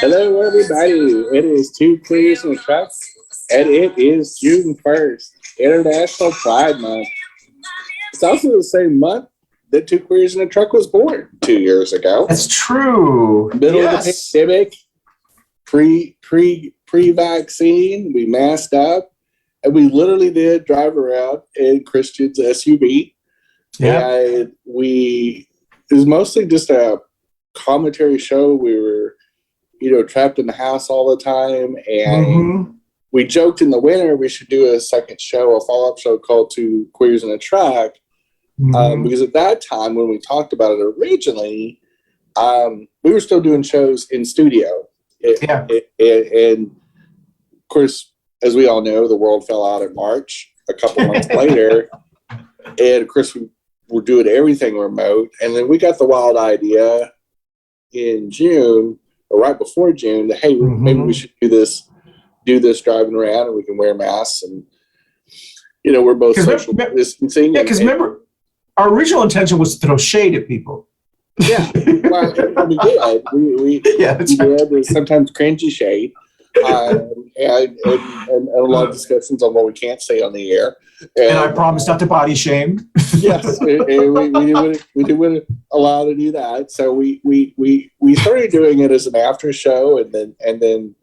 Hello, everybody. It is Two Queers in a Truck, and it is June 1st, International Pride Month. It's also the same month that Two Queers in a Truck was born 2 years ago. That's true. Middle of the pandemic, pre-vaccine, we masked up, and we literally did drive around in Christian's SUV. Yeah. And it was mostly just a commentary show. We were, trapped in the house all the time. And we joked in the winter we should do a second show, a follow-up show called Two Queers in a Truck. Because at that time, when we talked about it originally, we were still doing shows in studio. And of course, as we all know, the world fell out in March, a couple months later. And of course, we were doing everything remote. And then we got the wild idea in June, or right before June, that, hey, maybe we should do this driving around, and we can wear masks. And, we're both social distancing. Yeah, because remember, our original intention was to throw shade at people. Yeah, well, we did. We did sometimes cringy shade, and a lot of discussions on what we can't say on the air. And I promised not to body shame. Yes, and we didn't allow to do that. So we started doing it as an after show, and then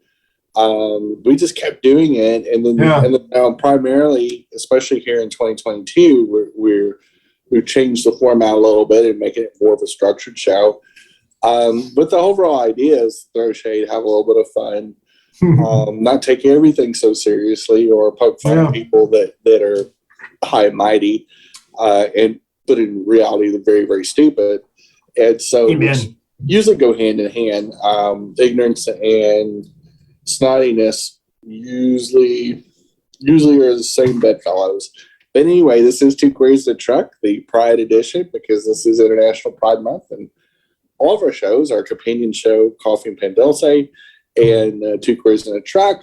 we just kept doing it, and then now primarily, especially here in 2022, we've changed the format a little bit and making it more of a structured show. But the overall idea is throw shade, have a little bit of fun, not take everything so seriously or poke fun at people that are high and mighty, but in reality they're very, very stupid. And so usually go hand in hand. Ignorance and snottiness usually are the same bedfellows. But anyway, this is Two Queers in a Truck, the Pride edition, because this is International Pride Month, and all of our shows, our companion show, Coffee and Pan Dulce, and Two Queers in a Truck,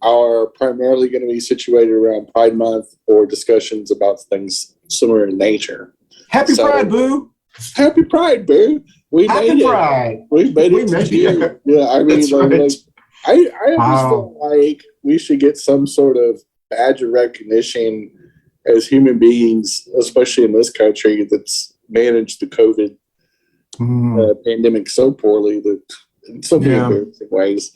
are primarily going to be situated around Pride Month or discussions about things similar in nature. Happy Pride, boo! Happy Pride, boo! We made it. We made it. Yeah, I mean, I always feel like we should get some sort of badge of recognition as human beings, especially in this country that's managed the COVID pandemic so poorly, that in so many embarrassing ways,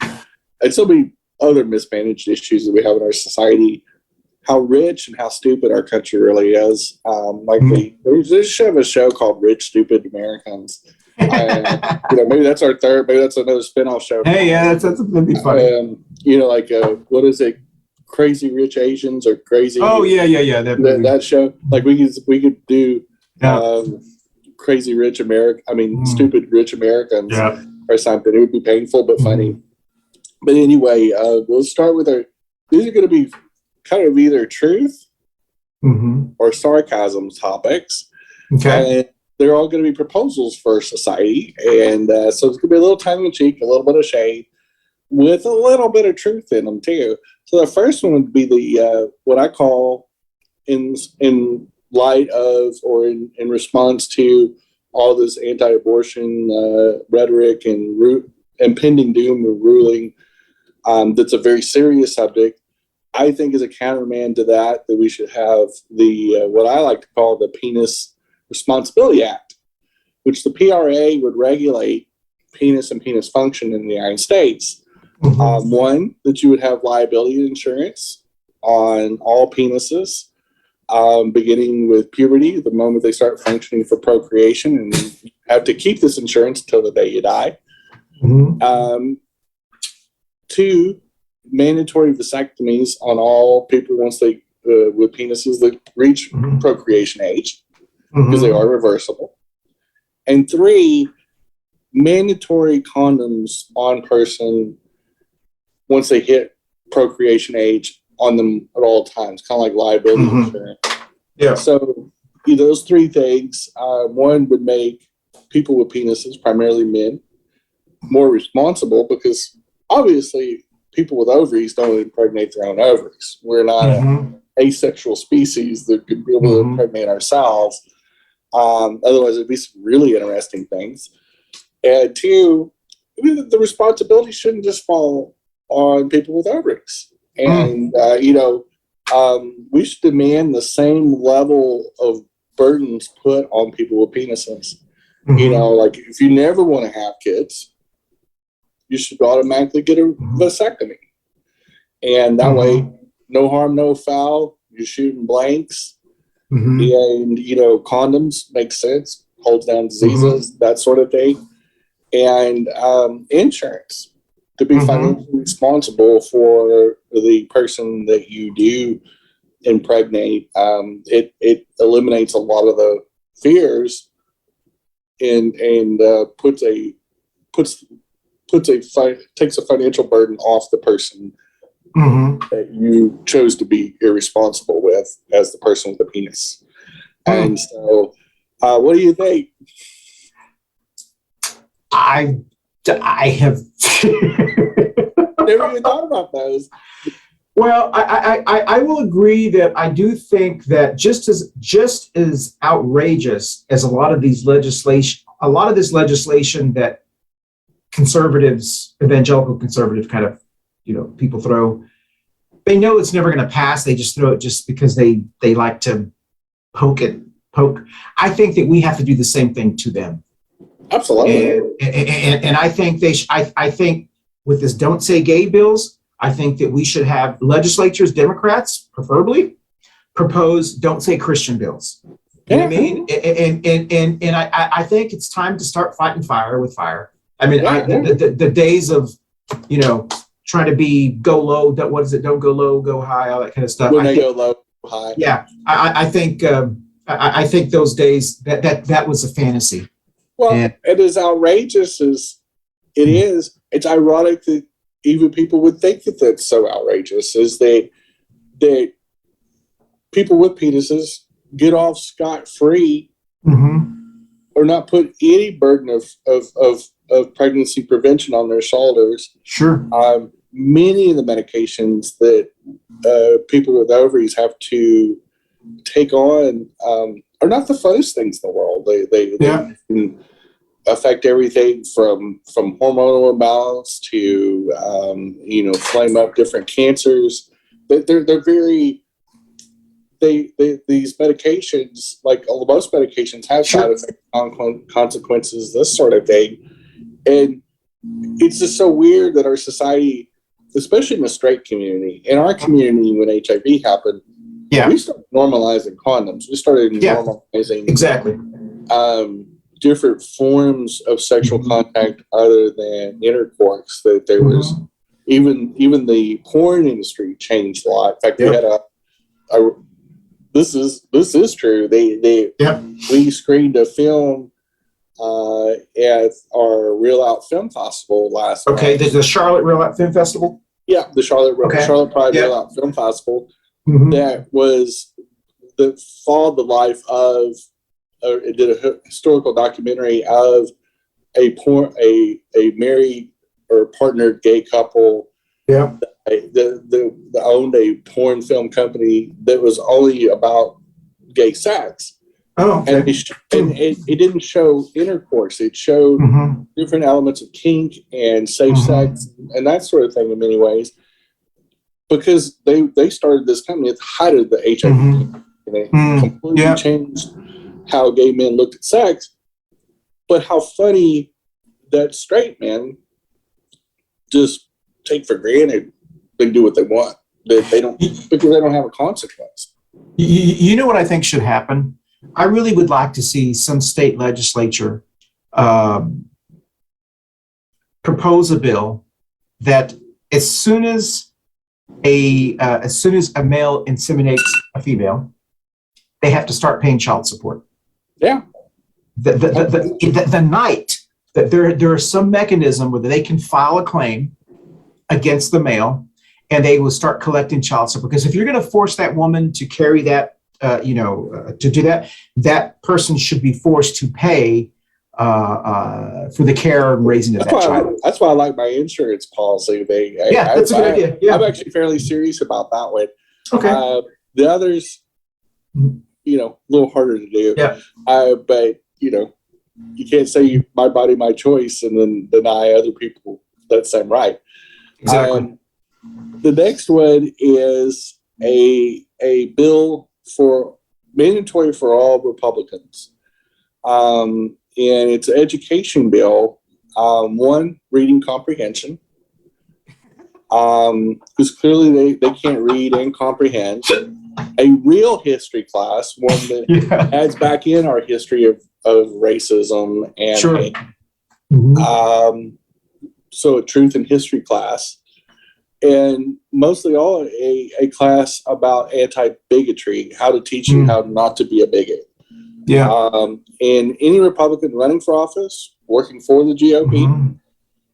and so many other mismanaged issues that we have in our society, how rich and how stupid our country really is. They should have a show called Rich Stupid Americans. Maybe that's our third, maybe that's another spinoff show. Hey, yeah, that'd be funny. What is it? Crazy Rich Asians or Crazy. Oh yeah. That show. Like we could do Crazy Rich America. I mean, Stupid Rich Americans or something. It would be painful but funny. But anyway, we'll start with these are going to be kind of either truth or sarcasm topics. Okay. And they're all going to be proposals for society. And so it's going to be a little tongue in cheek, a little bit of shade, with a little bit of truth in them too. So the first one would be the what I call in light of or in response to all this anti-abortion rhetoric and impending doom of ruling. That's a very serious subject. I think as a counterman to that we should have the what I like to call the Penis Responsibility Act, which the PRA would regulate penis and penis function in the United States. One, that you would have liability insurance on all penises, beginning with puberty, the moment they start functioning for procreation, and you have to keep this insurance till the day you die. Two, mandatory vasectomies on all people once they with penises that reach procreation age, because they are reversible. And three, mandatory condoms on person once they hit procreation age on them at all times, kind of like liability insurance. Yeah. So those three things, one would make people with penises, primarily men, more responsible, because obviously people with ovaries don't impregnate their own ovaries. We're not an asexual species that could be able to impregnate ourselves. Otherwise, it'd be some really interesting things. And two, the responsibility shouldn't just fall on people with ovaries. And, we should demand the same level of burdens put on people with penises. Like if you never want to have kids, you should automatically get a vasectomy. And that way, no harm, no foul. You're shooting blanks. And, condoms make sense, holds down diseases, that sort of thing. And insurance to be financially responsible for the person that you do impregnate. It eliminates a lot of the fears and takes a financial burden off the person that you chose to be irresponsible with as the person with the penis. And so, what do you think? I have never even thought about those. Well, I will agree that I do think that just as outrageous as a lot of this legislation that conservatives, evangelical conservative kind of, people throw, they know it's never going to pass. They just throw it just because they like to poke. I think that we have to do the same thing to them. Absolutely. And I think I think with this "Don't Say Gay" bills, I think that we should have legislatures, Democrats preferably, propose "Don't Say Christian" bills. You know what I mean? And I think it's time to start fighting fire with fire. I mean, the days of, trying to be go low, what is it? Don't go low, go high, all that kind of stuff. When they go low, high. Yeah, I think those days that was a fantasy. Well, and as outrageous as it is, it's ironic that even people would think that that's so outrageous, is that people with penises get off scot-free or not put any burden of pregnancy prevention on their shoulders. Sure. Many of the medications that people with ovaries have to take on are not the funnest things in the world. They can affect everything from hormonal imbalance to flame up different cancers. They're very these medications, like most medications, have side effect consequences, this sort of thing. And it's just so weird that our society, especially in the straight community, in our community when HIV happened, we started normalizing condoms. We started normalizing different forms of sexual contact other than intercourse. That there was even the porn industry changed a lot. In fact, we had this is true. We screened a film at our Real Out Film Festival last month. The Charlotte Real Out Film Festival? Yeah, the Charlotte Pride Real Out Film Festival. That followed the life of, it did a historical documentary of a married or partnered gay couple that owned a porn film company that was only about gay sex. And it didn't show intercourse. It showed different elements of kink and safe sex and that sort of thing in many ways. Because they started this company at the height of the HIV, and it completely changed how gay men looked at sex. But how funny that straight men just take for granted they do what they want. They don't, because they don't have a consequence. You know what I think should happen? I really would like to see some state legislature propose a bill that as soon as a male inseminates a female, they have to start paying child support. Yeah. The night that there is some mechanism where they can file a claim against the male, and they will start collecting child support. Because if you're going to force that woman to carry that, to do that, that person should be forced to pay for the care and raising of that child. That's why I like my insurance policy. That's a good idea. Yeah. I'm actually fairly serious about that one. Okay. The others, a little harder to do. Yeah. But you can't say my body, my choice, and then deny other people that same right. Exactly. The next one is a bill for mandatory for all Republicans. And it's an education bill. One, reading comprehension. Because clearly they can't read and comprehend. A real history class, one that adds back in our history of racism and Sure. hate. So a truth and history class. And mostly all a class about anti-bigotry, how to teach you how not to be a bigot. Yeah. And any Republican running for office, working for the GOP,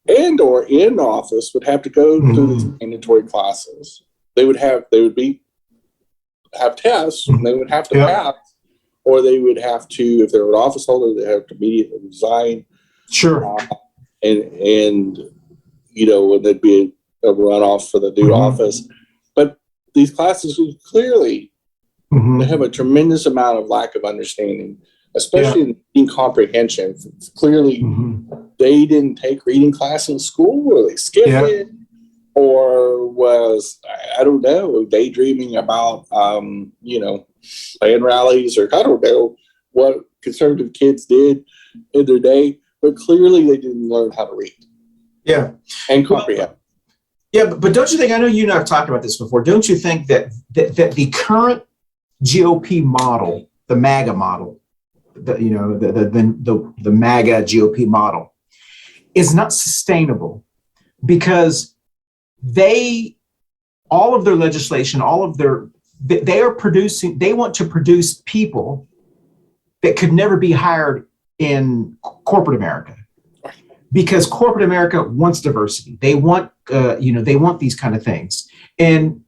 and or in office would have to go through these mandatory classes. They would have tests, and they would have to pass, or they would have to, if they were an office holder, they have to immediately resign. Sure. And you know, when there'd be a runoff for the new office. But these classes clearly they have a tremendous amount of lack of understanding, especially in comprehension. Clearly, they didn't take reading class in school, or they skipped it, or was, I don't know, daydreaming about, you know, land rallies, or I don't know what conservative kids did in their day. But clearly, they didn't learn how to read. Yeah. And comprehend. Yeah, but don't you think, I know you and I have talked about this before, don't you think that the current GOP model, the MAGA model, the MAGA GOP model is not sustainable, because all of their legislation, they want to produce people that could never be hired in corporate America. Because corporate America wants diversity. They want, they want these kind of things. And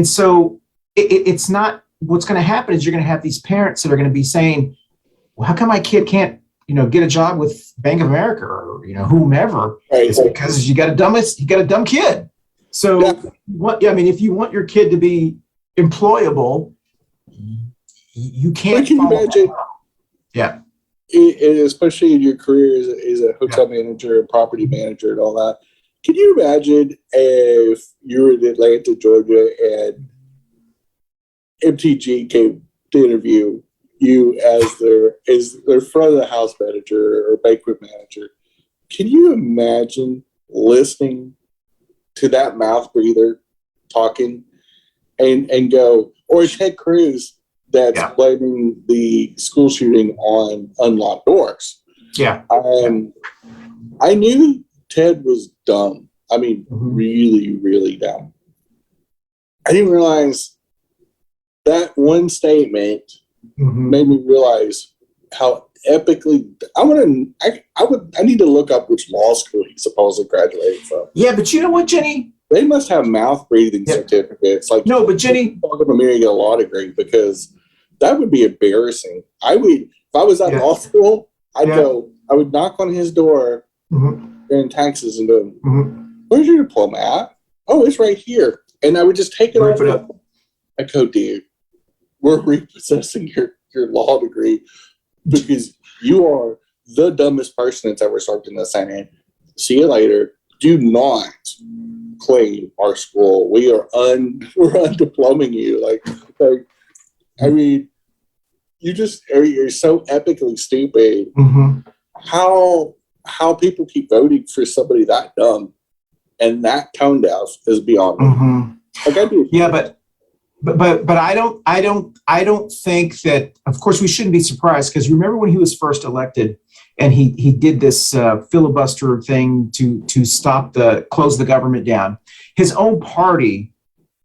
so it's not, what's going to happen is you're going to have these parents that are going to be saying, well, how come my kid can't, get a job with Bank of America or, whomever? Right. It's because you got a dumb kid. So if you want your kid to be employable, you can't. Can you imagine? Yeah. Especially in your career as a hotel manager and property manager and all that. Can you imagine if you were in Atlanta, Georgia, and MTG came to interview you as their front of the house manager or banquet manager? Can you imagine listening to that mouth breather talking and go, or Ted Cruz that's blaming the school shooting on unlocked doors? Yeah. I knew Ted was dumb. I mean, really, really dumb. I didn't realize that one statement made me realize how epically. I need to look up which law school he supposedly graduated from. Yeah, but you know what, Jenny? They must have mouth breathing certificates. Like, no, but Jenny, welcome to me to get a law degree, because that would be embarrassing. I would, if I was at law school, I would knock on his door during taxes and go, where's your diploma at? Oh, it's right here. And I would just take it off. I go, dude, we're repossessing your law degree because you are the dumbest person that's ever served in the Senate. See you later. Do not claim our school. We're undiploming you. Like, I mean, you're so epically stupid. How people keep voting for somebody that dumb and that tone deaf is beyond me. Like, I do. Yeah, but I don't think that. Of course, we shouldn't be surprised, because remember when he was first elected and he did this filibuster thing to close the government down. His own party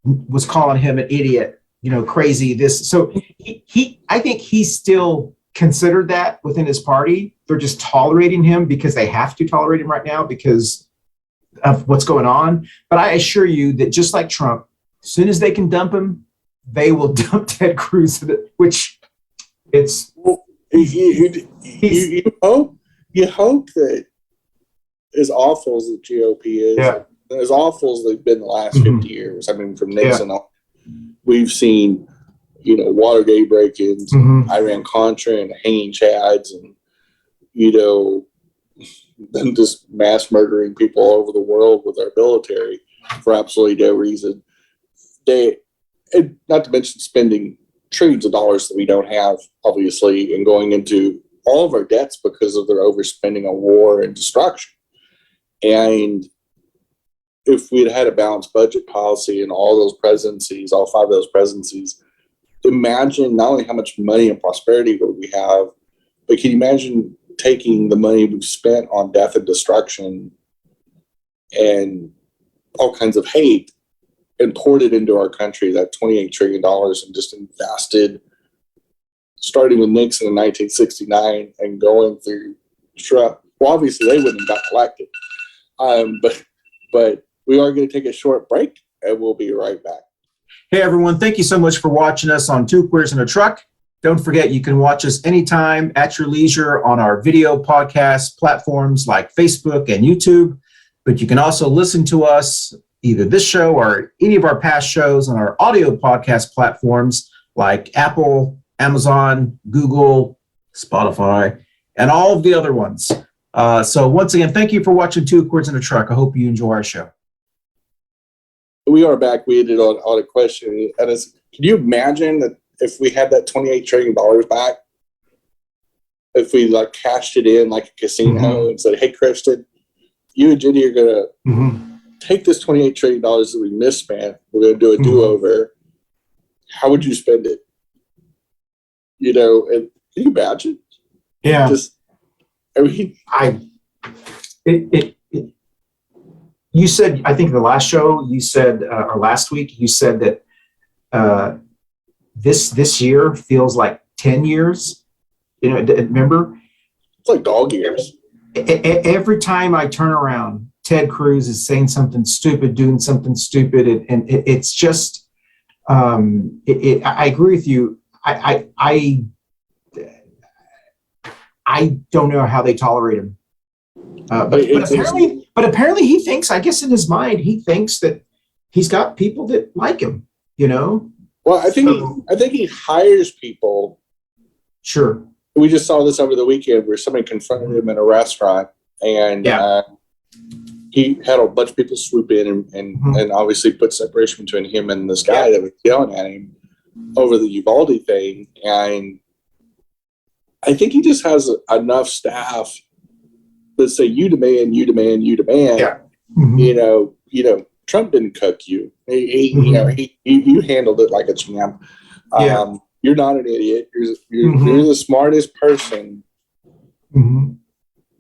was calling him an idiot, crazy. So I think he's still considered that within his party. They're just tolerating him because they have to tolerate him right now because of what's going on. But I assure you that just like Trump, as soon as they can dump him, they will dump Ted Cruz, which it's. You hope that as awful as the GOP is, as awful as they've been the last 50 years. I mean, from Nixon on, we've seen, Watergate break-ins, Iran-Contra, and hanging chads, and them just mass murdering people all over the world with our military for absolutely no reason. Not to mention spending trillions of dollars that we don't have, obviously, and going into all of our debts because of their overspending on war and destruction. And if we'd had a balanced budget policy in all those presidencies, all 5 of those presidencies, imagine not only how much money and prosperity would we have, but can you imagine taking the money we've spent on death and destruction and all kinds of hate and poured it into our country, that $28 trillion, and just invested, starting with Nixon in 1969 and going through Trump. Well, obviously they wouldn't have got elected. But we are going to take a short break, and we'll be right back. Hey, everyone. Thank you so much for watching us on Two Queers in a Truck. Don't forget, you can watch us anytime at your leisure on our video podcast platforms like Facebook and YouTube. But you can also listen to us, either this show or any of our past shows, on our audio podcast platforms like Apple, Amazon, Google, Spotify, and all of the other ones. So once again, thank you for watching Two Queers in a Truck. I hope you enjoy our show. We are back. We ended on a question. And can you imagine that if we had that $28 trillion back, if we cashed it in like a casino and said, hey, Christian, you and Jenny are going to take this $28 trillion that we misspent. We're going to do a do-over. How would you spend it? And can you imagine? Yeah. You said, I think the last show you said, or last week, you said that this year feels like 10 years. Remember? It's like dog years. Every time I turn around, Ted Cruz is saying something stupid, doing something stupid. And it's just, I agree with you. I don't know how they tolerate him. But apparently he thinks, I guess in his mind, he thinks that he's got people that like him, Well, I think he hires people. Sure. We just saw this over the weekend where somebody confronted him in a restaurant, and he had a bunch of people swoop in and obviously put separation between him and this guy that was yelling at him over the Uvalde thing. And I think he just has enough staff that say, you demand, you demand, you demand. Yeah. Trump didn't cook you. You handled it like a champ. You're not an idiot. You're the smartest person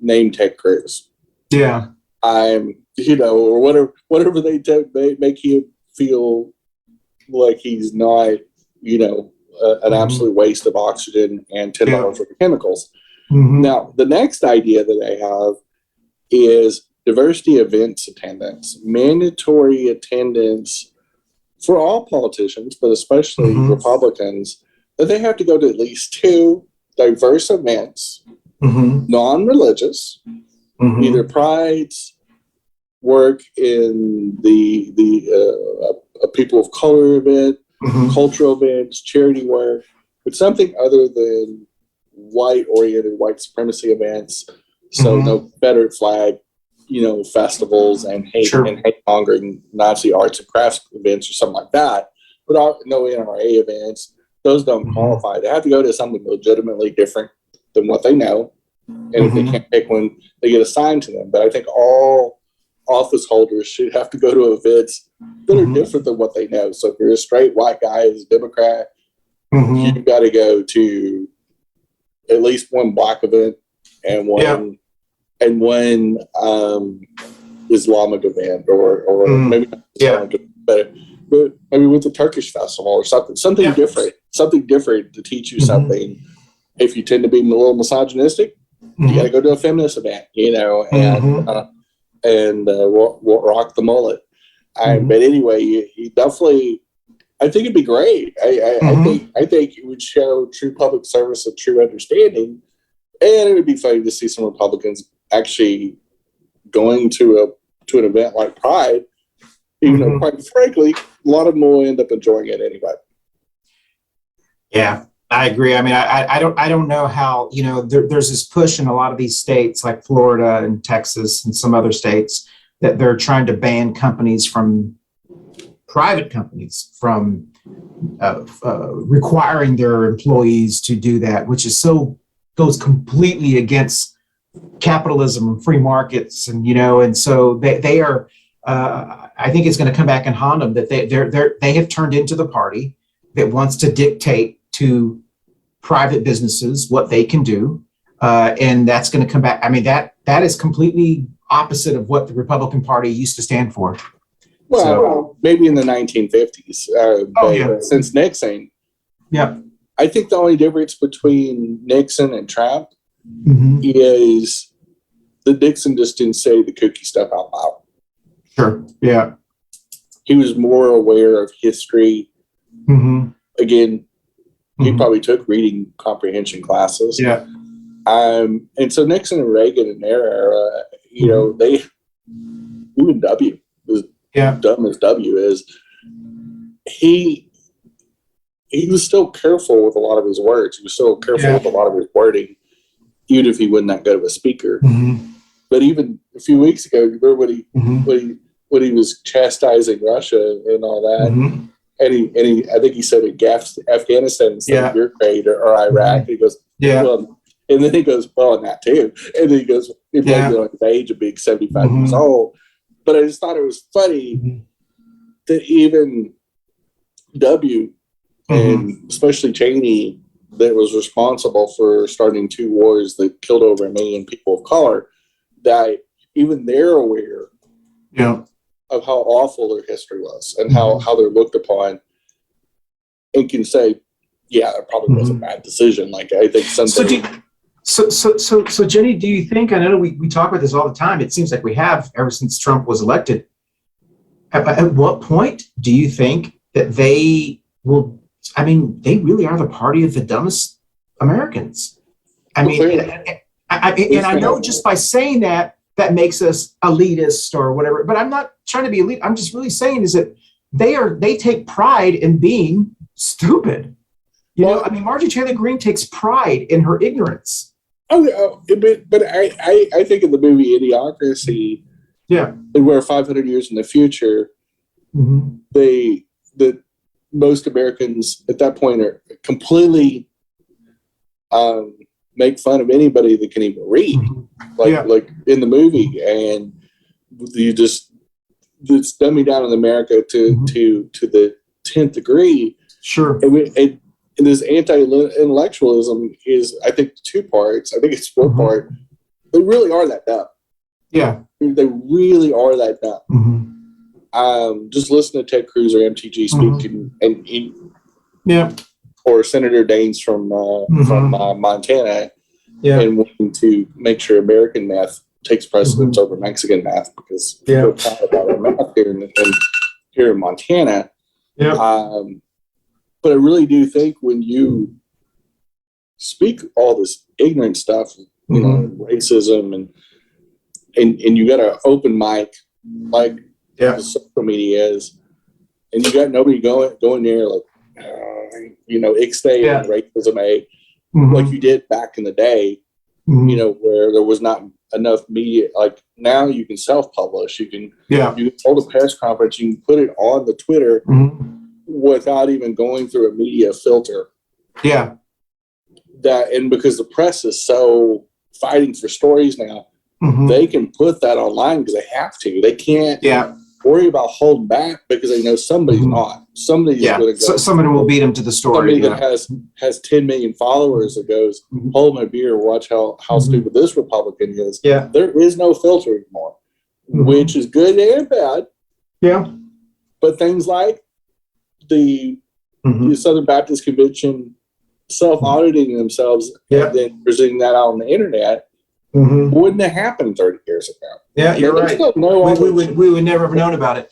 named Ted Cruz. Yeah. Or whatever they make you feel like he's not, an absolute waste of oxygen and $10 worth of chemicals. Now, the next idea that I have is diversity events attendance, mandatory attendance for all politicians, but especially Republicans, that they have to go to at least 2 diverse events, non-religious, either prides, work in the people of color event, cultural events, charity work, but something other than white-oriented white supremacy events. So no Confederate flag, festivals and hate-mongering Nazi arts and crafts events or something like that. But no NRA events. Those don't qualify. They have to go to something legitimately different than what they know. And if they can't pick one, they get assigned to them. But I think all office holders should have to go to events that are different than what they know. So if you're a straight white guy as a Democrat, you've got to go to at least one black event and one Islamic event or maybe not Islamic, but maybe with the Turkish festival or something different to teach you something. If you tend to be a little misogynistic, you got to go to a feminist event, and rock the mullet. But anyway, you definitely, I think it'd be great. I think it would show true public service and true understanding, and it would be funny to see some Republicans actually going to an event like Pride. Even though, quite frankly, a lot of them will end up enjoying it anyway. Yeah, I agree. I mean, I don't know how, there's this push in a lot of these states like Florida and Texas and some other states that they're trying to ban private companies from requiring their employees to do that, which goes completely against capitalism and free markets. And so they are, I think it's going to come back and haunt them that they have turned into the party that wants to dictate to private businesses what they can do. And that's going to come back. I mean, that is completely opposite of what the Republican Party used to stand for. Well, maybe in the 1950s. Since Nixon. Yeah. I think the only difference between Nixon and Trump is that Nixon just didn't say the kooky stuff out loud. Sure. Yeah. He was more aware of history. Again, he probably took reading comprehension classes. Yeah. And so Nixon and Reagan in their era, even W, as dumb as W is, he was still careful with a lot of his words. He was still careful with a lot of his wording, even if he wasn't that good of a speaker. But even a few weeks ago, remember when he was chastising Russia and all that, and he I think he said it gaffed Afghanistan instead of Ukraine or Iraq. And he goes, well, and then he goes, well, and that too. And then he goes, he blamed it on his age of being 75 years old. But I just thought it was funny that even W and especially Cheney, that was responsible for starting 2 wars that killed over 1 million people of color, that even they're aware of how awful their history was and how they're looked upon, and can say, yeah, that probably was a bad decision. Like, I think something. So Jenny, do you think, I know we talk about this all the time, it seems like we have ever since Trump was elected. At what point do you think that they will, I mean, they really are the party of the dumbest Americans? I mean, I know just by saying that makes us elitist or whatever, but I'm not trying to be elite. I'm just really saying is that they take pride in being stupid. I mean, Marjorie Taylor Greene takes pride in her ignorance. But I think in the movie Idiocracy, where 500 years in the future, that most Americans at that point are completely make fun of anybody that can even read, like in the movie, and it's dumbing down in America to the 10th degree. Sure. And this anti-intellectualism is, I think, 2 parts. I think it's 1 part. They really are that dumb. Yeah. They really are that dumb. Just listen to Ted Cruz or MTG speak, or Senator Daines from Montana, and wanting to make sure American math takes precedence over Mexican math, because people talk about our math here in Montana. But I really do think when you speak all this ignorant stuff, racism, and you got an open mic like the social media is, and you got nobody going there like, ixnay and racism, like you did back in the day, where there was not enough media. Like now you can self-publish, you can hold a press conference, you can put it on the Twitter without even going through a media filter. And because the press is so fighting for stories now, they can put that online because they have to. They can't worry about holding back because they know somebody's not. Somebody's going to go. Somebody will beat them to the story. Somebody that has 10 million followers that goes, hold my beer, watch how stupid this Republican is. There is no filter anymore, which is good and bad. But things like the Southern Baptist Convention self-auditing themselves and then presenting that out on the internet wouldn't have happened 30 years ago. You're right. We would never have known about it.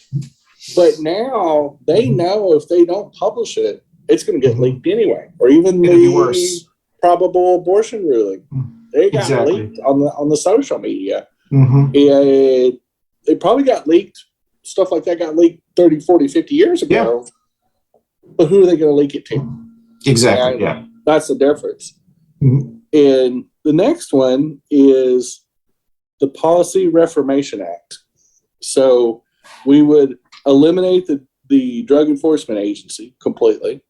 But now they know if they don't publish it, it's going to get leaked anyway. Or even the probable abortion ruling. They got leaked on the social media. And it probably got leaked. Stuff like that got leaked 30, 40, 50 years ago. But who are they going to leak it to? Exactly. That's the difference. Mhm. And the next one is the Policy Reformation Act. So we would eliminate the Drug Enforcement Agency completely.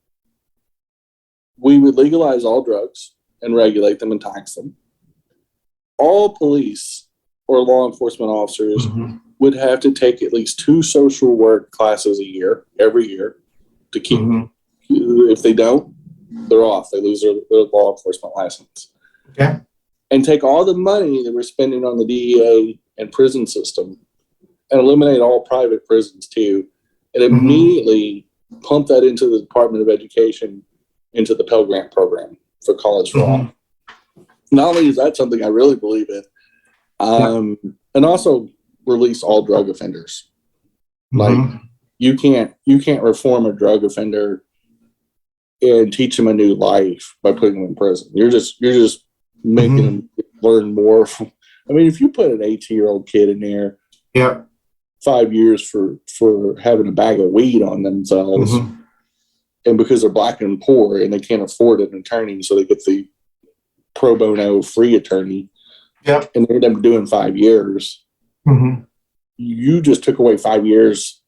We would legalize all drugs and regulate them and tax them. All police or law enforcement officers would have to take at least 2 social work classes a year, every year, to keep. If they don't, they're off. They lose their law enforcement license. Okay. And take all the money that we're spending on the DEA and prison system and eliminate all private prisons too, and immediately pump that into the Department of Education, into the Pell Grant program for college for all. Not only is that something I really believe in, and also release all drug offenders. Like you can't reform a drug offender and teach them a new life by putting them in prison. You're just making them learn more. I mean, if you put an 18-year-old kid in there, 5 years for having a bag of weed on themselves, and because they're black and poor and they can't afford an attorney, so they get the pro bono free attorney, and they end up doing 5 years. You just took away 5 years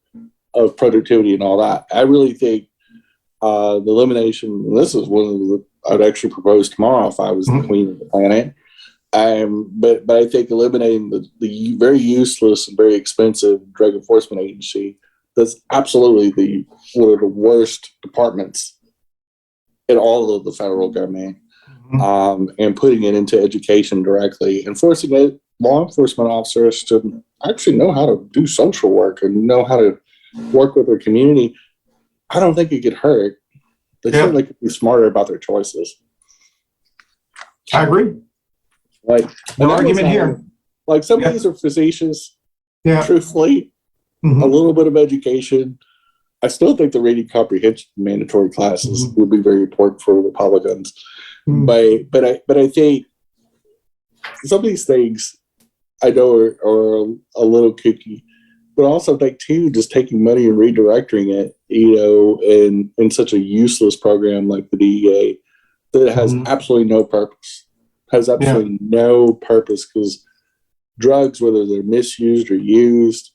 of productivity and all that. I really think the elimination, and this is one of the I'd actually propose tomorrow if I was the queen of the planet. But I think eliminating the very useless and very expensive Drug Enforcement Agency, that's absolutely one of the worst departments in all of the federal government, and putting it into education directly and forcing law enforcement officers to actually know how to do social work and know how to work with their community. I don't think it could hurt. They certainly could be smarter about their choices. I agree. Like, no argument here. Like some of these are facetious. Truthfully, a little bit of education. I still think the reading comprehension mandatory classes would be very important for Republicans. But I think some of these things I know are a little kooky. But also think too, just taking money and redirecting it, in such a useless program like the DEA that has absolutely no purpose. Has absolutely no purpose, because drugs, whether they're misused or used,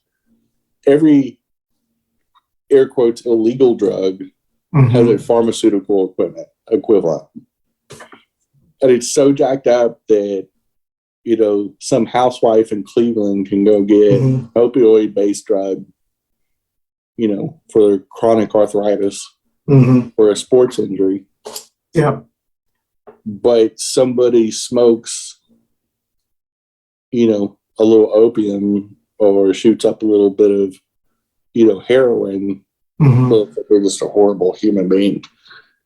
every air quotes illegal drug has a pharmaceutical equivalent. And it's so jacked up that some housewife in Cleveland can go get opioid-based drug, for chronic arthritis or a sports injury. But somebody smokes, a little opium or shoots up a little bit of, heroin. They're just a horrible human being.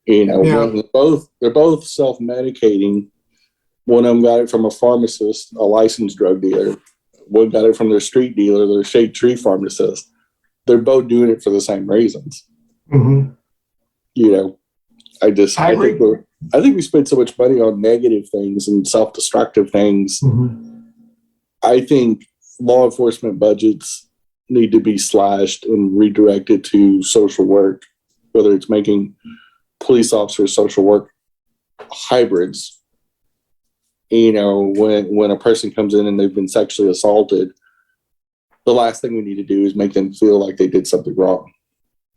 They're both self-medicating. One of them got it from a pharmacist, a licensed drug dealer. One got it from their street dealer, their shade tree pharmacist. They're both doing it for the same reasons. I think we spend so much money on negative things and self-destructive things. I think law enforcement budgets need to be slashed and redirected to social work, whether it's making police officers social work hybrids. When a person comes in and they've been sexually assaulted, the last thing we need to do is make them feel like they did something wrong.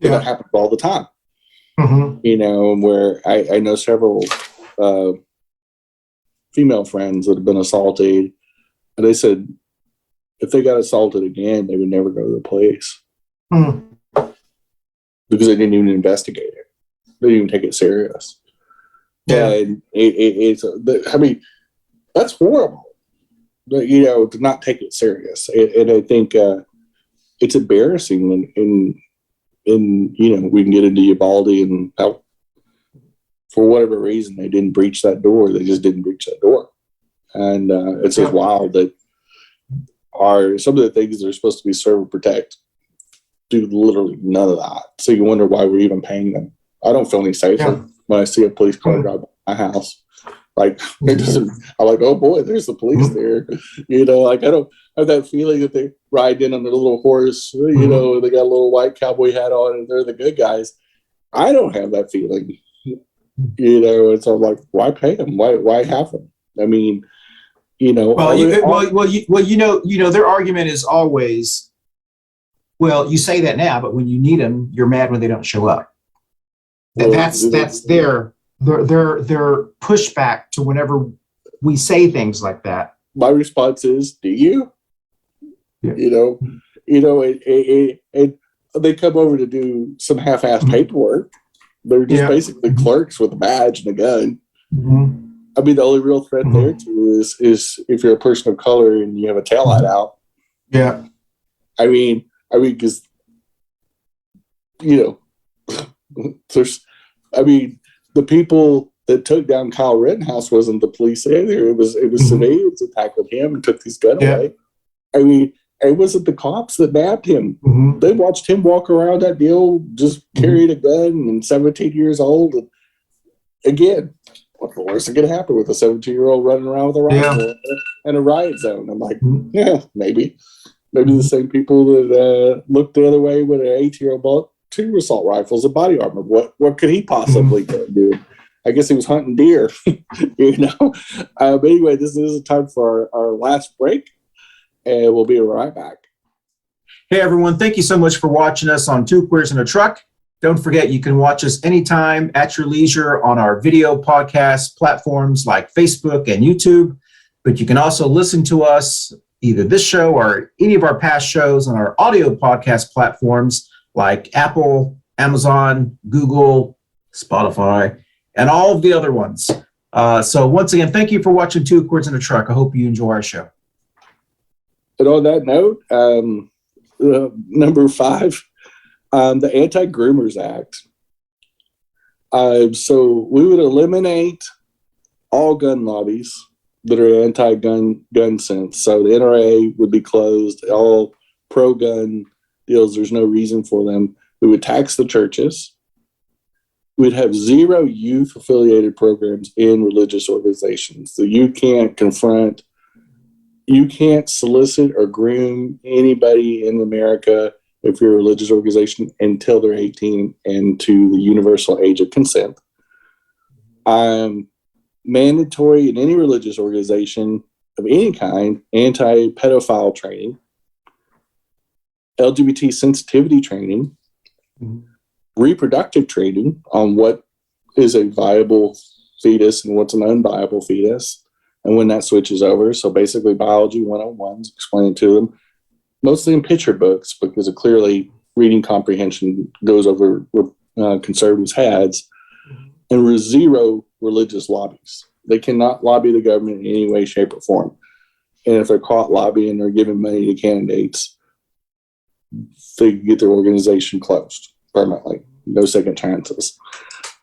That happens all the time. Where I know several female friends that have been assaulted, and they said if they got assaulted again, they would never go to the police because they didn't even investigate it. They didn't even take it serious. And that's horrible. To not take it serious, and I think it's embarrassing when we can get into Uvalde and how, for whatever reason, they didn't breach that door. They just didn't breach that door, and it's just wild that some of the things that are supposed to be serve and protect do literally none of that. So you wonder why we're even paying them. I don't feel any safer when I see a police car drive by my house. Like, I'm like, oh boy, there's the police there. I don't have that feeling that they ride in on their little horse, they got a little white cowboy hat on and they're the good guys. I don't have that feeling. You know, and so I'm like, why pay them? Why have them? I mean, you know, their argument is always, well, you say that now, but when you need them, you're mad when they don't show up. And that's their pushback to whenever we say things like that. My response is, do you? Yeah. You know, they come over to do some half-assed paperwork. They're just basically clerks with a badge and a gun. Mm-hmm. I mean, the only real threat there too is if you're a person of color and you have a taillight out. Yeah. I mean, because you know, the people that took down Kyle Rittenhouse wasn't the police either. It was civilians that tackled him and took his gun away. I mean, it wasn't the cops that nabbed him. Mm-hmm. They watched him walk around that deal, just carrying a gun and 17 years old. And again, what's the worst that could happen with a 17-year-old running around with a rifle in a riot zone? I'm like, yeah, maybe the same people that looked the other way with an 18-year-old bought 2 assault rifles and body armor. What could he possibly do? I guess he was hunting deer, you know. But anyway, this is a time for our last break, and we'll be right back. Hey, everyone. Thank you so much for watching us on Two Queers in a Truck. Don't forget, you can watch us anytime at your leisure on our video podcast platforms like Facebook and YouTube. But you can also listen to us, either this show or any of our past shows, on our audio podcast platforms like Apple, Amazon, Google, Spotify, and all of the other ones. So once again, thank you for watching Two Queers in a Truck. I hope you enjoy our show. And on that note, number 5, the Anti-Groomers Act. So we would eliminate all gun lobbies that are anti-gun sense. So the NRA would be closed. All pro-gun deals, there's no reason for them. We would tax the churches. We'd have 0 youth-affiliated programs in religious organizations. So you can't solicit or groom anybody in America if you're a religious organization until they're 18 and to the universal age of consent. Mandatory in any religious organization of any kind, anti-pedophile training, LGBT sensitivity training, reproductive training on what is a viable fetus and what's an unviable fetus, and when that switches over. So basically biology 101s, explaining to them, mostly in picture books, because clearly reading comprehension goes over conservatives' heads. And we're 0 religious lobbies. They cannot lobby the government in any way, shape, or form. And if they're caught lobbying or giving money to candidates, they get their organization closed permanently. No second chances.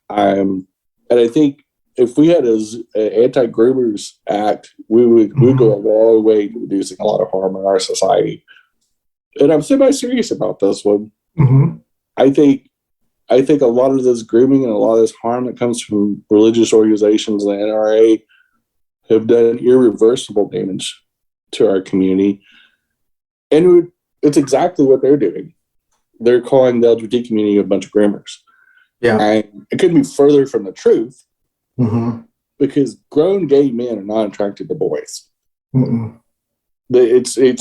And I think if we had an Anti-Groomers Act, we would go a long way to reducing a lot of harm in our society. And I'm semi-serious about this one. Mm-hmm. I think a lot of this grooming and a lot of this harm that comes from religious organizations and the NRA have done irreversible damage to our community. And it's exactly what they're doing. They're calling the LGBT community a bunch of groomers. Yeah. And it couldn't be further from the truth, because grown gay men are not attracted to boys. It's in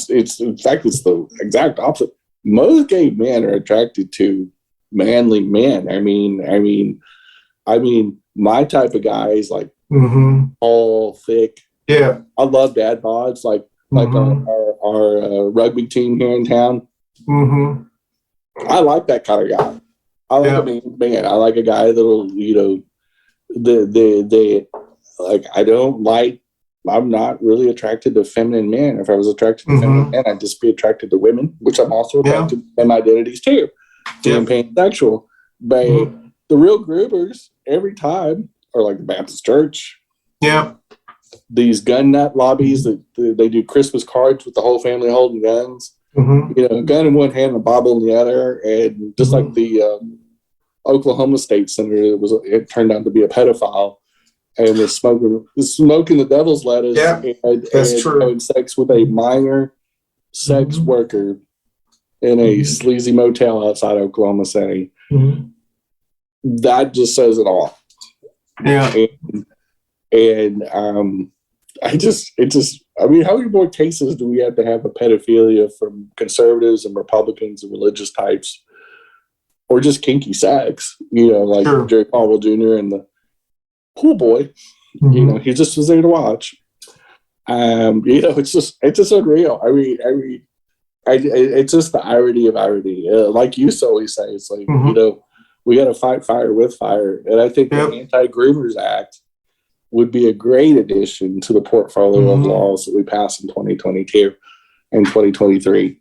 fact, it's the exact opposite. Most gay men are attracted to manly men. I mean, my type of guy is like all thick. Yeah. I love dad bods, like our rugby team here in town. I like that kind of guy. I like a mean man. I like a guy that'll, I'm not really attracted to feminine men. If I was attracted to feminine men, I'd just be attracted to women, which I'm also attracted to them identities too. I'm pansexual. But the real groomers every time are like the Baptist Church. Yeah. These gun nut lobbies that they do Christmas cards with the whole family holding guns. A gun in one hand and a Bible in the other. And just like the Oklahoma State Senator, it turned out to be a pedophile and was smoking the devil's lettuce and having sex with a minor sex worker in a sleazy motel outside Oklahoma City. That just says it all. Yeah. And I mean, how many more cases do we have to have of pedophilia from conservatives and Republicans and religious types, or just kinky sex? Like Sure. Jerry Falwell Jr. and the pool boy. Mm-hmm. He just was there to watch. It's just unreal. I mean, it's just the irony of irony. Like you always say, it's like, Mm-hmm. We got to fight fire with fire. And I think the Anti-Groomers Act would be a great addition to the portfolio of laws that we pass in 2022 and 2023.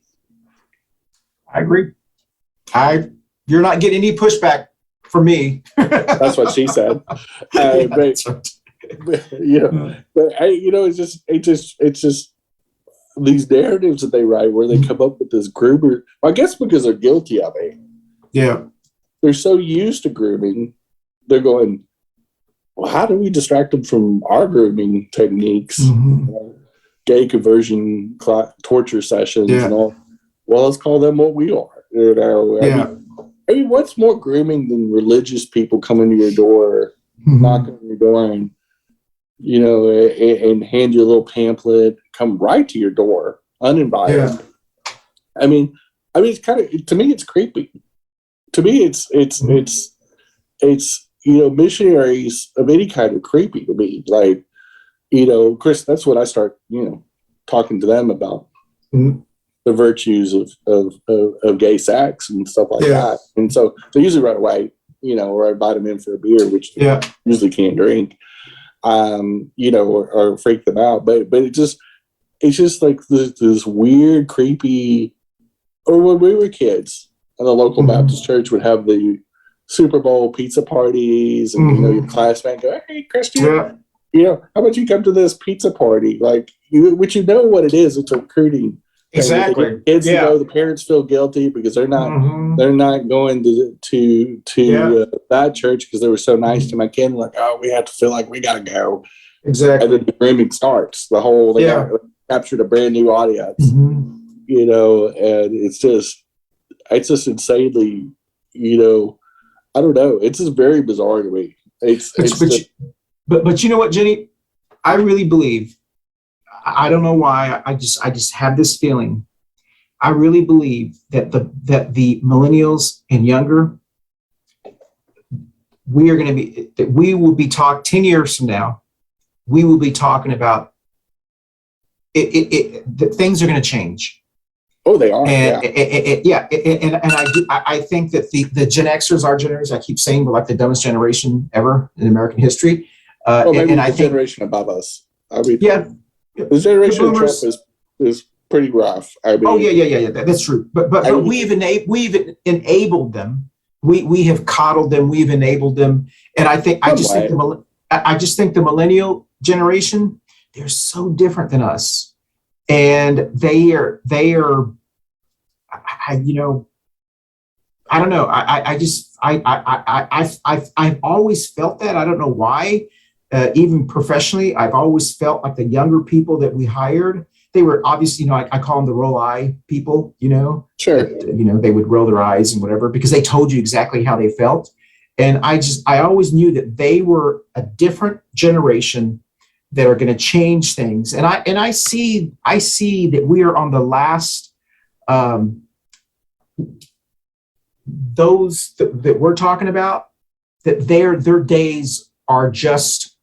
I agree. You're not getting any pushback from me. That's what she said. It's just these narratives that they write where they come up with this groomer. I guess because they're guilty of it. Yeah. They're so used to grooming, they're going, well, how do we distract them from our grooming techniques? Gay conversion, torture sessions, and all. Well, let's call them what we are. I mean, what's more grooming than religious people coming to your door, knocking on your door, and and hand you a little pamphlet, come right to your door, uninvited. Yeah. I mean, it's kind of, to me, it's creepy. To me, it's missionaries of any kind are creepy to me. Like, Chris, that's what I start, talking to them about the virtues of gay sex and stuff like that. And so they usually run away, or I invite them in for a beer, which they usually can't drink, or freak them out. But it's just like this weird, creepy, or when we were kids, and the local Baptist church would have the Super Bowl pizza parties, and your classmate go, "Hey, Christian, how about you come to this pizza party?" Like, which what it is. It's a recruiting. Exactly. Kids to go. The parents feel guilty because they're not going to that church because they were so nice to my kid. Like, oh, we have to feel like we got to go. Exactly. And then the grooming starts. The whole they got captured a brand new audience. And it's just insanely, I don't know. It's just very bizarre to me. But you know what, Jenny? I really believe. I don't know why. I just have this feeling. I really believe that the millennials and younger, we will be 10 years from now. We will be talking about that things are going to change. Oh, they are. And I think that the Gen Xers, our generation, I keep saying we're like the dumbest generation ever in American history. Maybe the generation above us. I mean, the generation of Trump is pretty rough. I mean, that's true. But we've enabled them. We have coddled them. We've enabled them. And I just think the millennial generation, they're so different than us. And they are, I don't know. I've always felt that. I don't know why. Even professionally, I've always felt like the younger people that we hired, they were obviously, I call them the roll eye people, Sure. They would roll their eyes and whatever, because they told you exactly how they felt. And I always knew that they were a different generation that are going to change things. And I see that we are on the last, those that we're talking about, that their days are just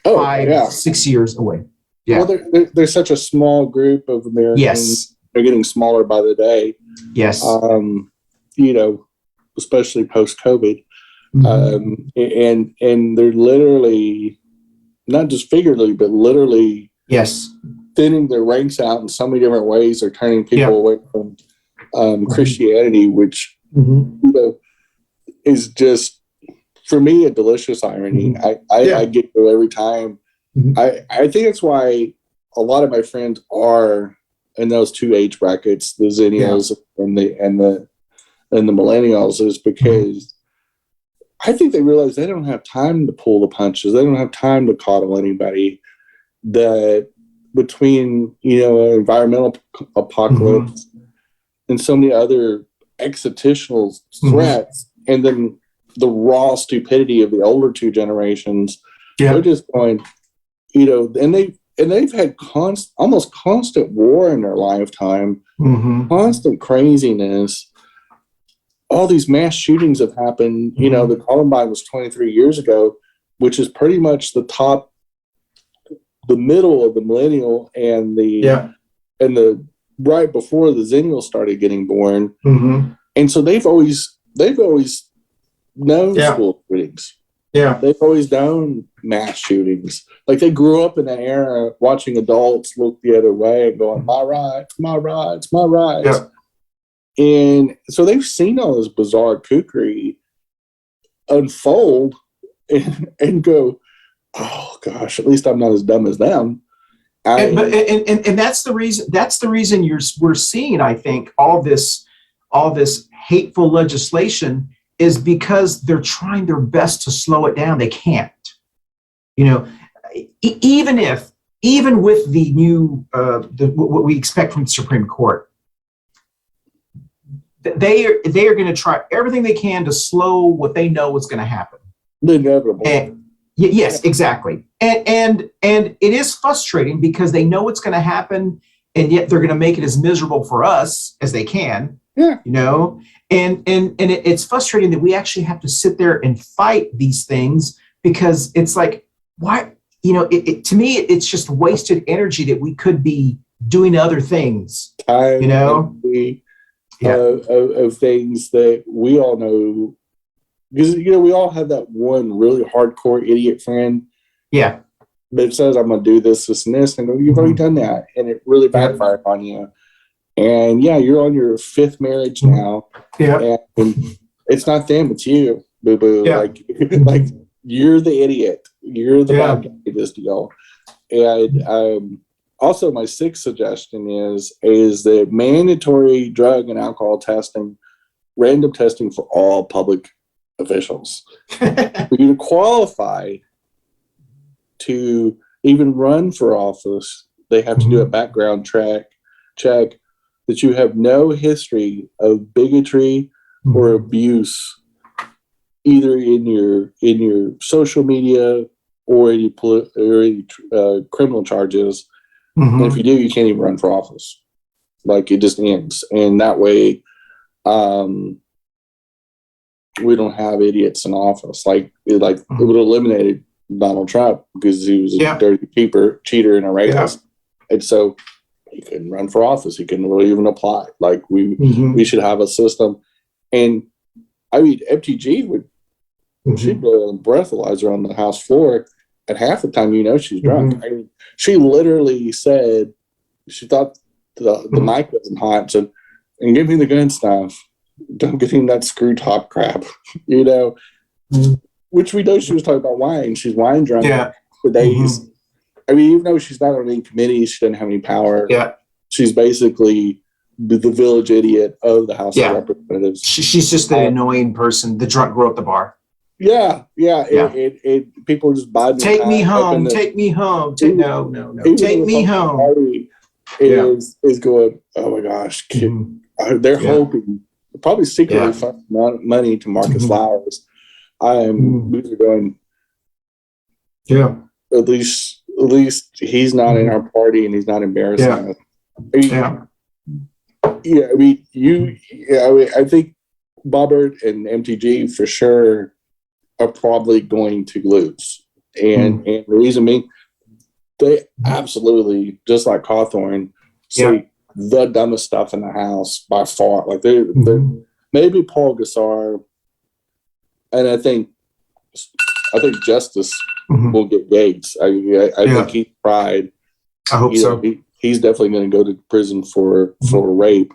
5-6 years away. Yeah. Well, there's such a small group of Americans. Yes. They're getting smaller by the day. Yes. Especially post-COVID. And they're literally, not just figuratively, but literally thinning their ranks out in so many different ways. They're turning people away from Christianity, which is just, for me, a delicious irony. I get it every time. I think that's why a lot of my friends are in those two age brackets, the Zennials and the millennials, is because I think they realize they don't have time to pull the punches. They don't have time to coddle anybody. That between an environmental apocalypse and so many other existential threats, and then the raw stupidity of the older two generations. Yeah. They're just going, and they've had almost constant war in their lifetime, constant craziness. All these mass shootings have happened. The Columbine was 23 years ago, which is pretty much the middle of the millennial and the right before the Zennial started getting born. And so they've always known school shootings. Yeah. They've always known mass shootings. Like they grew up in that era watching adults look the other way and going, my rights, my rights, my rights. Yeah. And so they've seen all this bizarre kookery unfold and go, oh gosh, at least I'm not as dumb as them. And that's the reason. That's the reason we're seeing, I think, all this hateful legislation is because they're trying their best to slow it down. They can't. Even with the new what we expect from the Supreme Court, they are going to try everything they can to slow what they know is going to happen. The inevitable. Yes, exactly. And it is frustrating because they know it's going to happen, and yet they're going to make it as miserable for us as they can. Yeah. And it's frustrating that we actually have to sit there and fight these things because it's like, why? To me, it's just wasted energy that we could be doing other things. Time, of things that we all know. Because, we all have that one really hardcore idiot friend. Yeah. That says, I'm going to do this, this, and this. And you've already done that. And it really backfired on you. And you're on your fifth marriage now. Yeah. And it's not them, it's you, boo boo. Yeah. Like you're the idiot. You're the bad guy in this deal. And also my sixth suggestion is the mandatory drug and alcohol testing, random testing for all public officials. For you to qualify to even run for office, they have to do a background check that you have no history of bigotry or abuse, either in your social media or any criminal charges. And if you do, you can't even run for office. Like it just ends, and that way, we don't have idiots in office. It would have eliminated Donald Trump because he was a dirty cheater, and a rapist, and so he couldn't run for office. He couldn't really even apply. Like we should have a system. And I mean, MTG would she'd blow a breathalyzer on the House floor, and half the time she's drunk. I mean, she literally said she thought the mic wasn't hot, so and give me the gun stuff. Don't get him that screw top crap, which we know she was talking about wine. She's wine drunk for days. I mean, even though she's not on any committees, she doesn't have any power. Yeah. She's basically the village idiot of the House of Representatives. She's just the annoying person, the drunk girl at the bar. Yeah. People are just buying. Take me home. Take me home. No. Take me home. Party is going, oh my gosh. They're hoping, probably secretly funding money to Marcus Flowers. We are going, at least he's not in our party and he's not embarrassing us. I think Bobbert and MTG for sure are probably going to lose. And the reason being, they absolutely, just like Cawthorn, say the dumbest stuff in the House by far. Like they're maybe Paul Gosar, and I think Justice will get Gates. I think he's tried. I hope so. He's definitely going to go to prison for rape,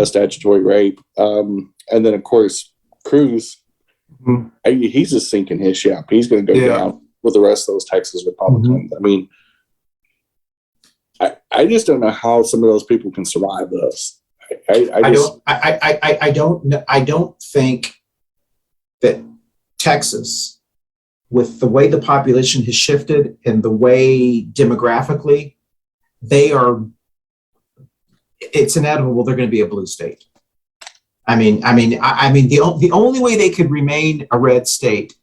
statutory rape. And then of course Cruz, he's just sinking his ship. He's going to go down with the rest of those Texas Republicans. I mean, I just don't know how some of those people can survive this. I don't think that Texas, with the way the population has shifted and the way demographically it's inevitable they're going to be a blue state. The only way they could remain a red state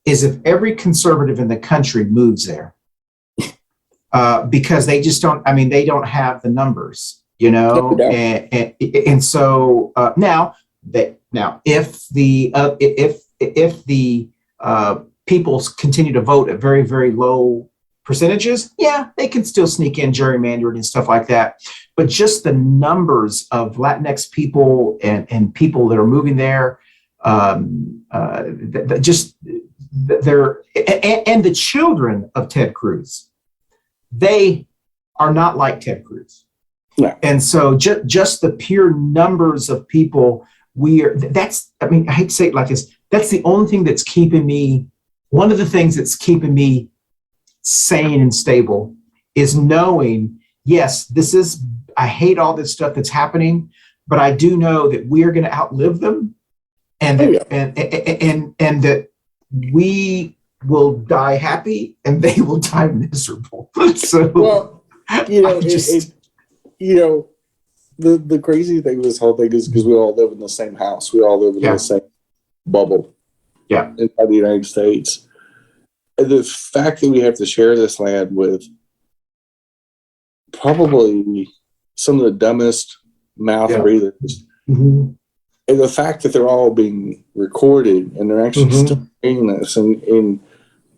is if every conservative in the country moves there, because they just don't. I mean, they don't have the numbers, you know. And so now if the people continue to vote at very, very low percentages, yeah, they can still sneak in gerrymandering and stuff like that. But just the numbers of Latinx people and people that are moving there, they're and the children of Ted Cruz, they are not like Ted Cruz. No. And so just the pure numbers of people, I hate to say it like this, that's the only thing that's keeping me, one of the things that's keeping me sane and stable is knowing, yes, I hate all this stuff that's happening, but I do know that we are going to outlive them, and and that we will die happy and they will die miserable. So, well, the crazy thing with this whole thing is because we all live in the same house, we all live in the same bubble, inside the United States. And the fact that we have to share this land with probably some of the dumbest mouth breathers, and the fact that they're all being recorded and they're actually still saying this, and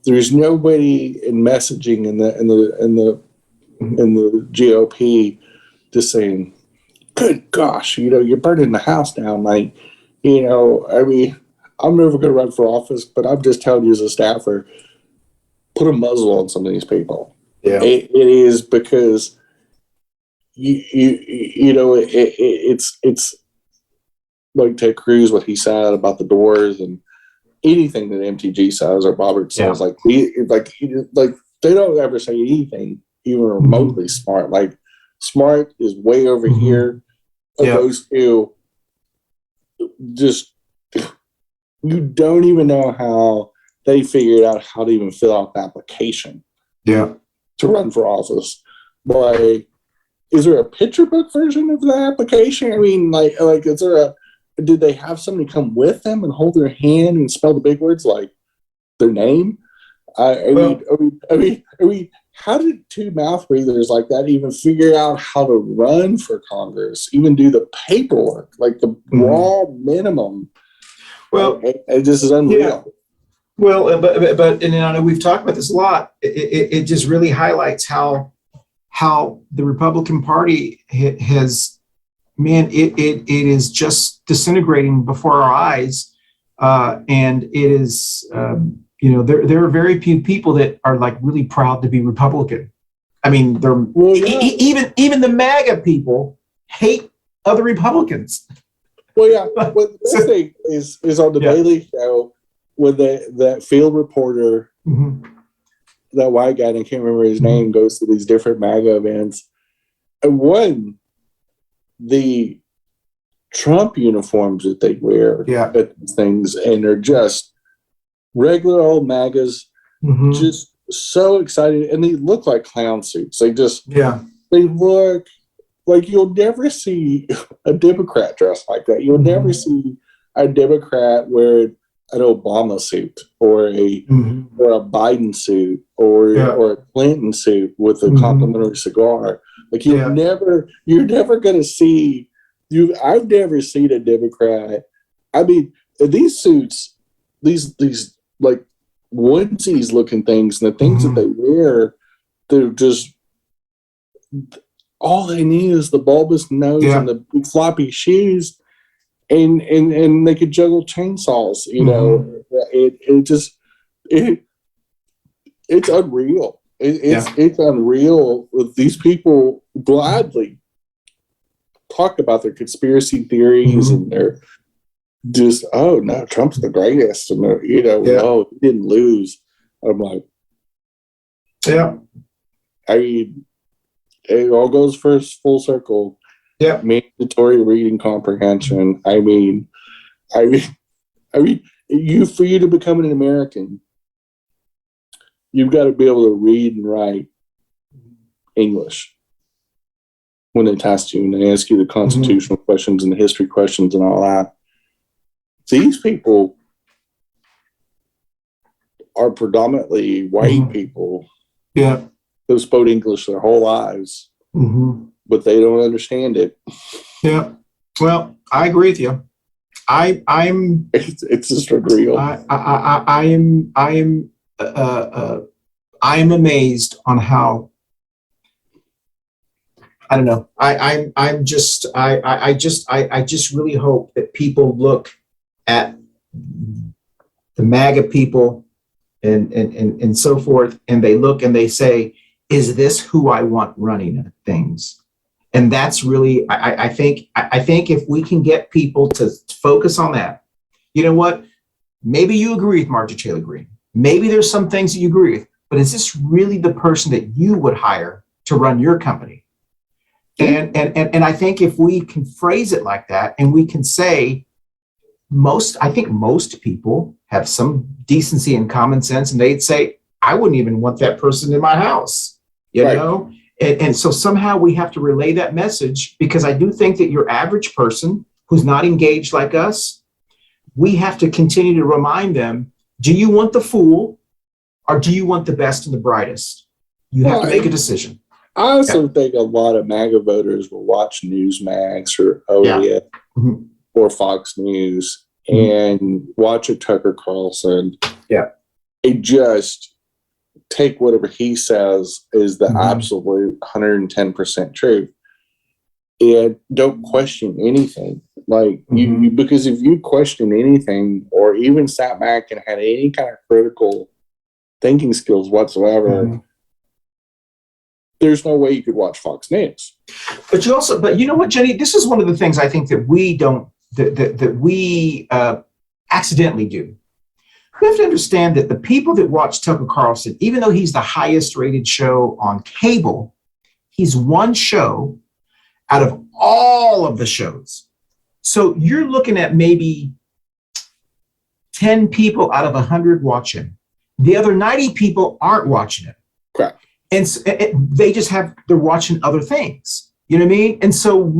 there's nobody in messaging in the GOP just saying, "Good gosh, you're burning the house down." Like, I mean, I'm never going to run for office, but I'm just telling you as a staffer, put a muzzle on some of these people. Yeah, it is because it's like Ted Cruz, what he said about the doors, and anything that MTG says or Bobbert says, like they don't ever say anything even remotely smart. Like, smart is way over here. Those two, just, you don't even know how they figured out how to even fill out the application to run for office. Like, is there a picture book version of the application? I mean, like is there did they have somebody come with them and hold their hand and spell the big words like their name? I mean, how did two mouth breathers like that even figure out how to run for Congress, even do the paperwork, like the raw minimum? Well, it just is unreal. Yeah. Well, but and I know we've talked about this a lot. It just really highlights how the Republican Party has, man, it is just disintegrating before our eyes, and it is, there are very few people that are like really proud to be Republican. I mean, even the MAGA people hate other Republicans. Well, yeah. Well, the best thing is on the Daily Show when that field reporter, that white guy, and I can't remember his name, goes to these different MAGA events. And one, the Trump uniforms that they wear at these things, and they're just regular old MAGAs, just so excited, and they look like clown suits. They just they look like you'll never see a Democrat dressed like that. You'll never see a Democrat wear an Obama suit or a Biden suit or a Clinton suit with a complimentary cigar. Like you're never going to see. I've never seen a Democrat. I mean, these suits, these like onesies looking things, and the things that they wear, they're just, all they need is the bulbous nose and the floppy shoes, and they could juggle chainsaws. It's unreal. It's unreal. These people gladly talk about their conspiracy theories, and they're just, oh no, Trump's the greatest, and no, he didn't lose. I'm like, I mean, it all goes full circle. Mandatory reading comprehension. I mean, for you to become an American, you've got to be able to read and write English when they test you and they ask you the constitutional questions and the history questions and all that. these people are predominantly white people. Yeah. Who spoke English their whole lives, but they don't understand it. Yeah. Well, I agree with you. I'm. It's just unreal. I am amazed on how. I don't know. I just really hope that people look at the MAGA people and so forth, and they look and they say, is this who I want running things? And that's really, I think if we can get people to focus on that, you know what? Maybe you agree with Marjorie Taylor Greene. Maybe there's some things that you agree with, but is this really the person that you would hire to run your company? And I think if we can phrase it like that, and we can say, I think most people have some decency and common sense, and they'd say, I wouldn't even want that person in my house, you know? And so somehow we have to relay that message, because I do think that your average person who's not engaged like us, we have to continue to remind them, do you want the fool or do you want the best and the brightest? You have to make a decision. I also think a lot of MAGA voters will watch Newsmax or OAN or Fox News and watch a Tucker Carlson. Yeah. And just take whatever he says is the absolute 110% truth. And don't question anything. Like you, because if you question anything or even sat back and had any kind of critical thinking skills whatsoever, there's no way you could watch Fox News. But you know what, Jenny, this is one of the things I think that we don't, that we accidentally do. We have to understand that the people that watch Tucker Carlson, even though he's the highest rated show on cable, he's one show out of all of the shows. So you're looking at maybe 10 people out of 100 watch him. The other 90 people aren't watching him. Correct. And they're watching other things. You know what I mean? And so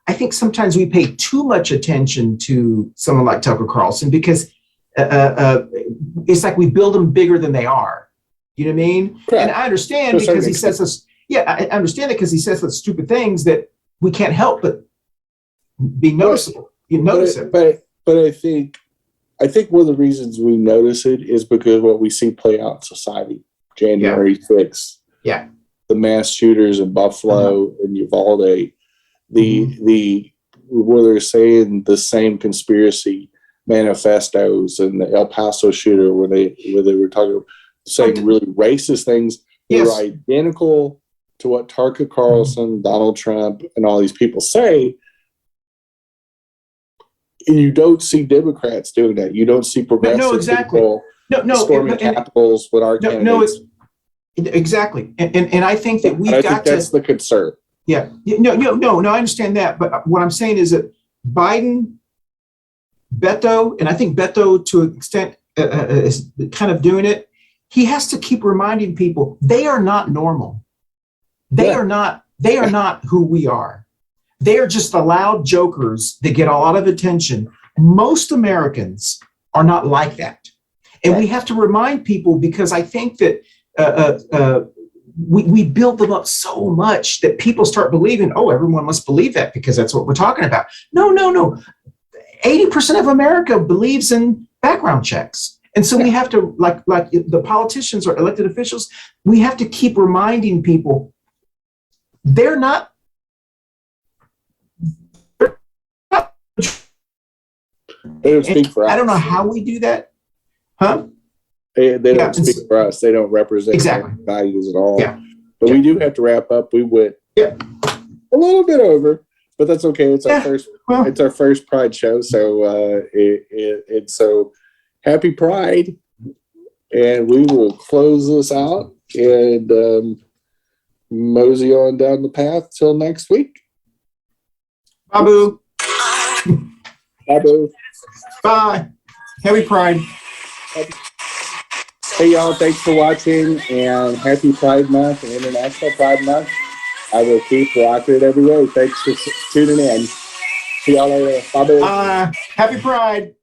I think sometimes we pay too much attention to someone like Tucker Carlson, because it's like we build them bigger than they are. You know what I mean? Correct. And I understand because he says this. Yeah, I understand it because he says such stupid things that we can't help but be noticeable. You notice it. But I think one of the reasons we notice it is because what we see play out in society. January 6th. Yeah. The mass shooters in Buffalo and Uvalde. Where they're saying the same conspiracy manifestos, and the El Paso shooter where they were saying really racist things. They were identical to what Tucker Carlson, Donald Trump, and all these people say. And you don't see Democrats doing that. You don't see progressive people storming capitals with our candidates. Exactly. And I think that I think that's the concern. Yeah. No, I understand that. But what I'm saying is that Biden, Beto, and I think Beto to an extent is kind of doing it. He has to keep reminding people they are not normal. They are not who we are. They are just the loud jokers that get a lot of attention. Most Americans are not like that. And we have to remind people, because I think that we build them up so much that people start believing, oh, everyone must believe that because that's what we're talking about. No. 80% of America believes in background checks. And so we have to, like the politicians or elected officials, we have to keep reminding people they're not. They don't speak for us. I don't know how we do that. Huh? They don't speak for us. They don't represent our values at all. Yeah. But we do have to wrap up. We went a little bit over, but that's okay. It's our first. It's our first Pride show, so it's so happy Pride, and we will close this out and mosey on down the path till next week. Babu. Babu. Bye. Happy Pride. Hey, y'all. Thanks for watching, and happy Pride Month, International Pride Month. I will keep rocking it every day. Thanks for tuning in. See y'all later. Bye. Happy Pride.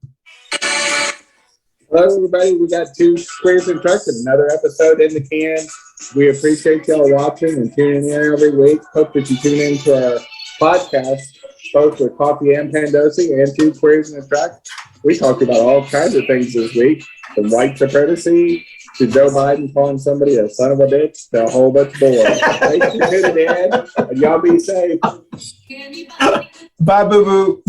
Hello, everybody. We got two Queers and Trucks and another episode in the can. We appreciate y'all watching and tuning in every week. Hope that you tune into our podcast, both with Coffee and Pandosi and two Queers and a Truck. We talked about all kinds of things this week, from white supremacy to Joe Biden calling somebody a son of a bitch to a whole bunch more. Thanks for tuning in, and y'all be safe. Bye, boo-boo.